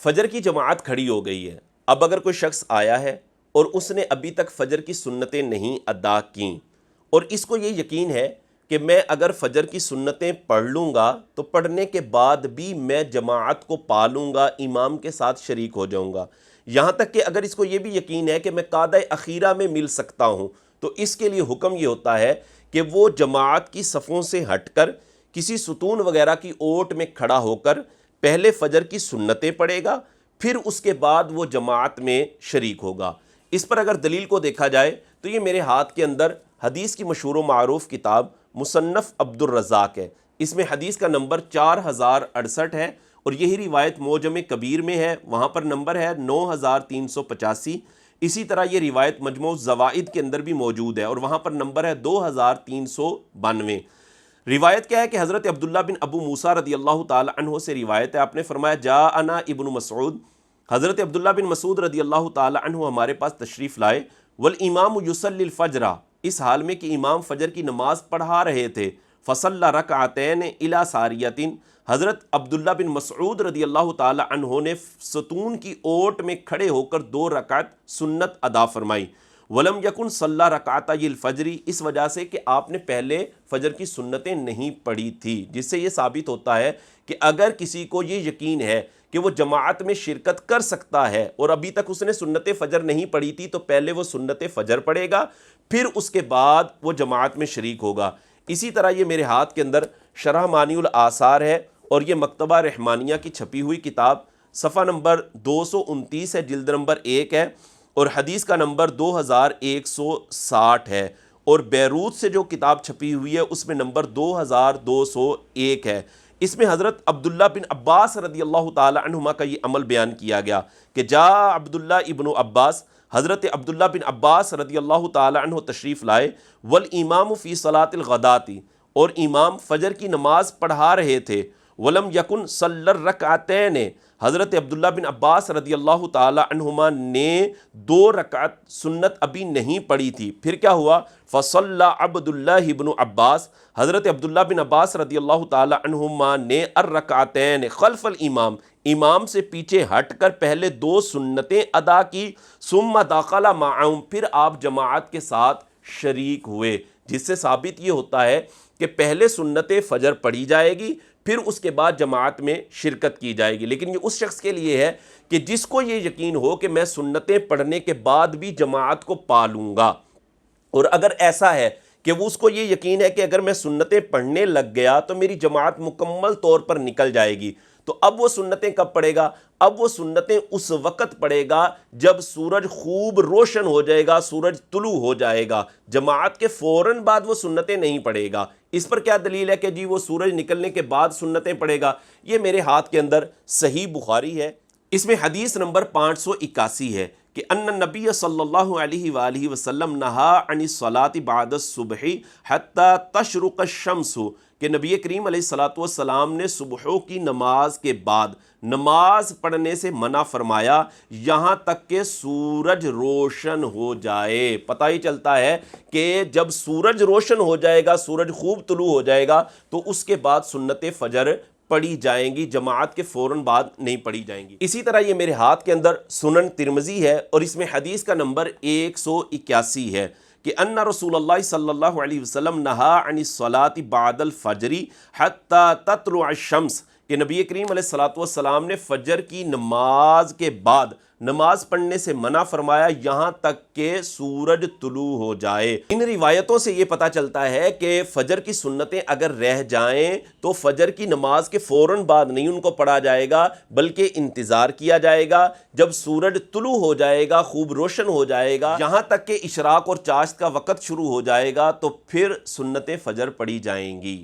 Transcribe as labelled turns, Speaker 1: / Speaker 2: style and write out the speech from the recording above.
Speaker 1: فجر کی جماعت کھڑی ہو گئی ہے. اب اگر کوئی شخص آیا ہے اور اس نے ابھی تک فجر کی سنتیں نہیں ادا کیں اور اس کو یہ یقین ہے کہ میں اگر فجر کی سنتیں پڑھ لوں گا تو پڑھنے کے بعد بھی میں جماعت کو پالوں گا، امام کے ساتھ شریک ہو جاؤں گا، یہاں تک کہ اگر اس کو یہ بھی یقین ہے کہ میں قعدہ اخیرہ میں مل سکتا ہوں، تو اس کے لیے حکم یہ ہوتا ہے کہ وہ جماعت کی صفوں سے ہٹ کر کسی ستون وغیرہ کی اوٹ میں کھڑا ہو کر پہلے فجر کی سنتیں پڑھے گا، پھر اس کے بعد وہ جماعت میں شریک ہوگا. اس پر اگر دلیل کو دیکھا جائے تو یہ میرے ہاتھ کے اندر حدیث کی مشہور و معروف کتاب مصنف عبد الرزاق ہے. اس میں حدیث کا نمبر 4068 ہے اور یہی روایت معجم کبیر میں ہے، وہاں پر نمبر ہے 9385. اسی طرح یہ روایت مجموع الزوائد کے اندر بھی موجود ہے اور وہاں پر نمبر ہے 2392. روایت کیا ہے کہ حضرت عبداللہ بن ابو موسیٰ رضی اللہ تعالی عنہ سے روایت ہے، آپ نے فرمایا جاءنا ابن مسعود، حضرت عبداللہ بن مسعود رضی اللہ تعالی عنہ ہمارے پاس تشریف لائے، والامام یصلی الفجر، اس حال میں کہ امام فجر کی نماز پڑھا رہے تھے، فصلی رکعتین الی ساریۃ، حضرت عبداللہ بن مسعود رضی اللہ تعالی عنہ نے ستون کی اوٹ میں کھڑے ہو کر 2 رکعت سنت ادا فرمائی. ولم یکن صلی رکعتای الفجر، اس وجہ سے کہ آپ نے پہلے فجر کی سنتیں نہیں پڑھی تھی، جس سے یہ ثابت ہوتا ہے کہ اگر کسی کو یہ یقین ہے کہ وہ جماعت میں شرکت کر سکتا ہے اور ابھی تک اس نے سنت فجر نہیں پڑھی تھی تو پہلے وہ سنت فجر پڑھے گا، پھر اس کے بعد وہ جماعت میں شریک ہوگا. اسی طرح یہ میرے ہاتھ کے اندر شرح مانی الآثار ہے اور یہ مکتبہ رحمانیہ کی چھپی ہوئی کتاب، صفحہ نمبر 229 ہے، جلد نمبر 1 ہے اور حدیث کا نمبر 2160 ہے، اور بیروت سے جو کتاب چھپی ہوئی ہے اس میں نمبر 2201 ہے. اس میں حضرت عبداللہ بن عباس رضی اللہ تعالی عنہما کا یہ عمل بیان کیا گیا کہ جاء عبداللہ ابن عباس، حضرت عبداللہ بن عباس رضی اللہ تعالی عنہ تشریف لائے، والامام فی صلاۃ الغداۃ، اور امام فجر کی نماز پڑھا رہے تھے، ولم یکن صلی الرکعتین، حضرت عبداللہ بن عباس رضی اللہ تعالی عنہما نے 2 رکعت سنت ابھی نہیں پڑھی تھی. پھر کیا ہوا؟ فصلی عبداللہ بن عباس، حضرت عبداللہ بن عباس رضی اللہ تعالی عنہما نے الرکعتین خلف الامام، امام سے پیچھے ہٹ کر پہلے 2 سنتیں ادا کی، ثم دخل معہم، پھر آپ جماعت کے ساتھ شریک ہوئے، جس سے ثابت یہ ہوتا ہے کہ پہلے سنت فجر پڑھی جائے گی، پھر اس کے بعد جماعت میں شرکت کی جائے گی. لیکن یہ اس شخص کے لیے ہے کہ جس کو یہ یقین ہو کہ میں سنتیں پڑھنے کے بعد بھی جماعت کو پالوں گا، اور اگر ایسا ہے کہ وہ اس کو یہ یقین ہے کہ اگر میں سنتیں پڑھنے لگ گیا تو میری جماعت مکمل طور پر نکل جائے گی، تو اب وہ سنتیں کب پڑھے گا؟ اب وہ سنتیں اس وقت پڑھے گا جب سورج خوب روشن ہو جائے گا، سورج طلوع ہو جائے گا، جماعت کے فوراً بعد وہ سنتیں نہیں پڑھے گا. اس پر کیا دلیل ہے کہ جی وہ سورج نکلنے کے بعد سنتیں پڑھے گا؟ یہ میرے ہاتھ کے اندر صحیح بخاری ہے، اس میں حدیث نمبر 581 ہے کہ ان النبی صلی اللہ علیہ وآلہ وسلم نہا عن الصلاۃ بعد الصبح حتی تشرق الشمس، کہ نبی کریم علیہ الصلاۃ والسلام نے صبحوں کی نماز کے بعد نماز پڑھنے سے منع فرمایا یہاں تک کہ سورج روشن ہو جائے. پتہ ہی چلتا ہے کہ جب سورج روشن ہو جائے گا، سورج خوب طلوع ہو جائے گا، تو اس کے بعد سنت فجر پڑھی جائیں گی، جماعت کے فوراً بعد نہیں پڑھی جائیں گی. اسی طرح یہ میرے ہاتھ کے اندر سنن ترمذی ہے اور اس میں حدیث کا نمبر 181 ہے کہ ان رسول اللہ صلی اللہ علیہ وسلم نہا عن الصلاۃ بعد الفجر حتی تطلع الشمس، کہ نبی کریم علیہ الصلاۃ والسلام نے فجر کی نماز کے بعد نماز پڑھنے سے منع فرمایا یہاں تک کہ سورج طلوع ہو جائے. ان روایتوں سے یہ پتہ چلتا ہے کہ فجر کی سنتیں اگر رہ جائیں تو فجر کی نماز کے فوراً بعد نہیں ان کو پڑھا جائے گا، بلکہ انتظار کیا جائے گا جب سورج طلوع ہو جائے گا، خوب روشن ہو جائے گا، یہاں تک کہ اشراق اور چاشت کا وقت شروع ہو جائے گا، تو پھر سنت فجر پڑھی جائیں گی.